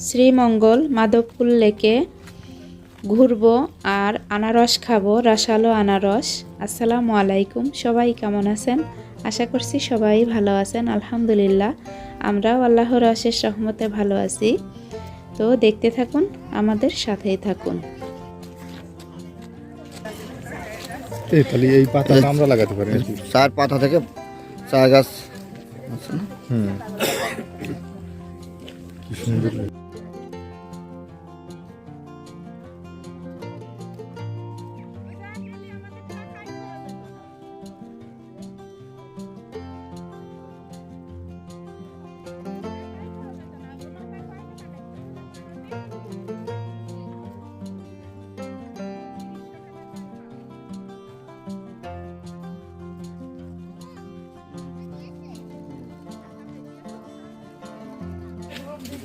শ্রীমঙ্গল মাধবকুল লেকে ঘুরবো আর আনারস খাবো, রসালো আনারস। আসসালামু আলাইকুম, সবাই কেমন আছেন? আশা করছি সবাই ভালো আছেন। আলহামদুলিল্লাহ, আমরাও আল্লাহর অশেষ রহমতে ভালো আছি। তো দেখতে থাকুন, আমাদের সাথেই থাকুন। এই পাতাটা আমরা লাগাতে পারি নাকি? চার পাতা থেকে চা গাছ আছে না? কি সুন্দর।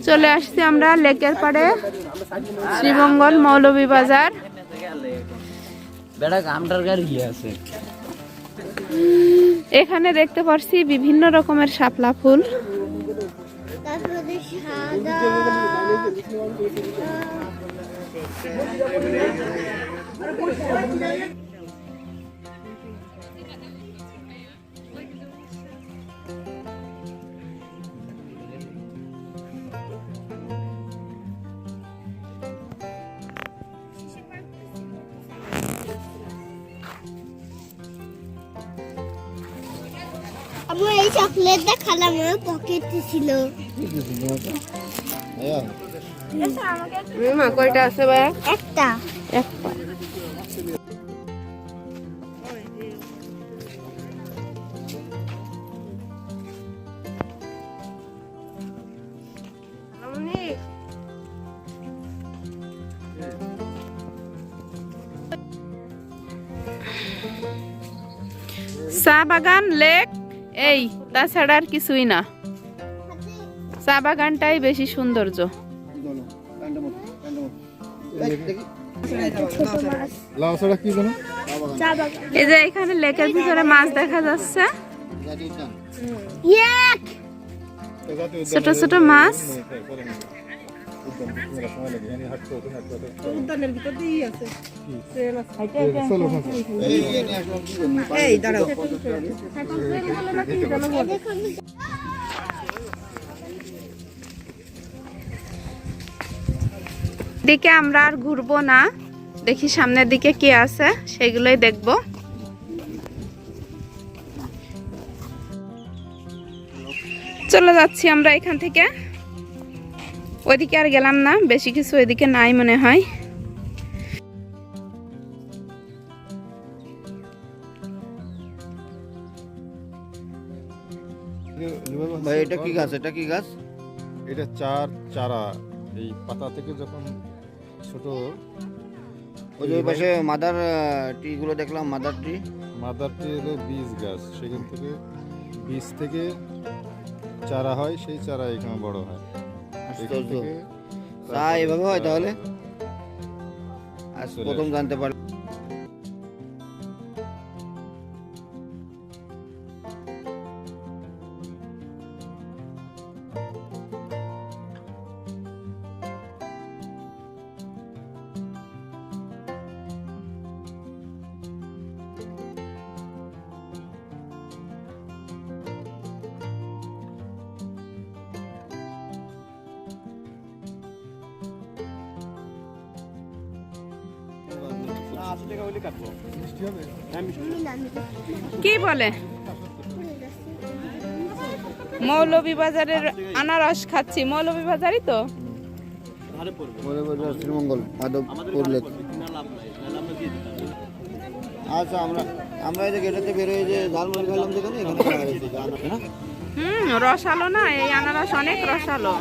চলে আসছি আমরা লেকের পাড়ে, শ্রীমঙ্গল মৌলভীবাজার। এখানে দেখতে পাচ্ছি বিভিন্ন রকমের শাপলা ফুল। আমার এই চকলেটটা খালাম আমার পকেটে ছিল। কয়টা আছে ভাইয়া? একটা। একটা। চা বাগান, লেক, এই তাছাড়া আর কিছুই না। চা বাগানটাই বেশি সৌন্দর্য। এই যে এখানে লেকের ভিতরে মাছ দেখা যাচ্ছে, ছোট ছোট মাছ। উদ্যানের ভিতর দিয়েই আছে। দিকে আমরা আর ঘুরবো না, দেখি সামনের দিকে কি আছে সেগুলোই দেখবো। চলে যাচ্ছি আমরা এখান থেকে, ওইদিকে আর গেলাম না, বেশি কিছু ওইদিকে নাই মনে হয়। ভাই এটা কি গাছ? এটা কি গাছ? এটা চারা। এই পাতা থেকে যখন ছোট, ওই যে ওই পাশে মাদার ট্রি গুলো দেখলাম, মাদার ট্রি। মাদার ট্রি হলো বীজ গাছ, সেখান থেকে বীজ থেকে চারা হয়, সেই চারা এখানে বড় হয়। এখান থেকে চা এভাবে হয় তাহলে? আজ প্রথম জানতে পারলাম। কি বলে? মৌলভীবাজারের আনারস খাচ্ছি। মৌলভীবাজারই তো। শ্রীমঙ্গল মাধবপুর লেক। আচ্ছা, আমরা এই যে গেটেতে বেরোয় যে ঝালমুড়ি খেলাম, যেখানে এখানে রসালো না এই আনারস, অনেক রসালো।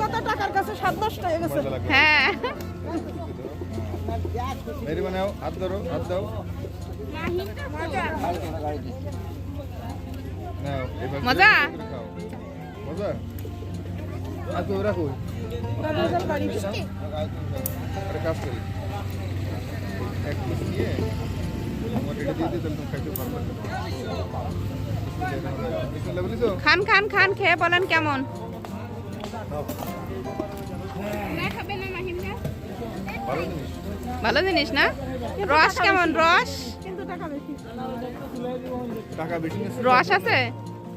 কত টাকার কাছে 7-10 টাকা গেছে। হ্যাঁ, হাত ধরো, হাত দাও। মজা। মজা। আজ রাখো, কাজ করি। এক পিস নিয়ে দিয়ে দিই তাহলে তুমি খাইতে পারবে। বিসমিল্লাহ বলিস? খান খান খান, খেয়ে বলেন কেমন। ভালো জিনিস। ভালো জিনিস না? রস কেমন? রস কিন্তু টাকা বেশি। টাকা বেশি নিচ্ছে। রস আছে?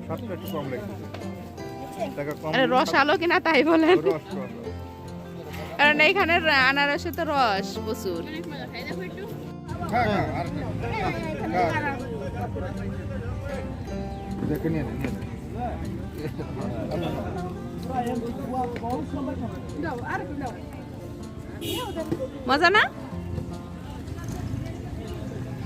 স্বাদটা একটু কম লাগছে। টাকা কম। আরে রস আলো কিনা তাই বলেন, রস কম। কারণ এইখানে আনারসে তো রস প্রচুর। খা খা আর খা। দেখে নিয়ে নে, নিয়ে নে। দাও আর কি দাও। মজা না?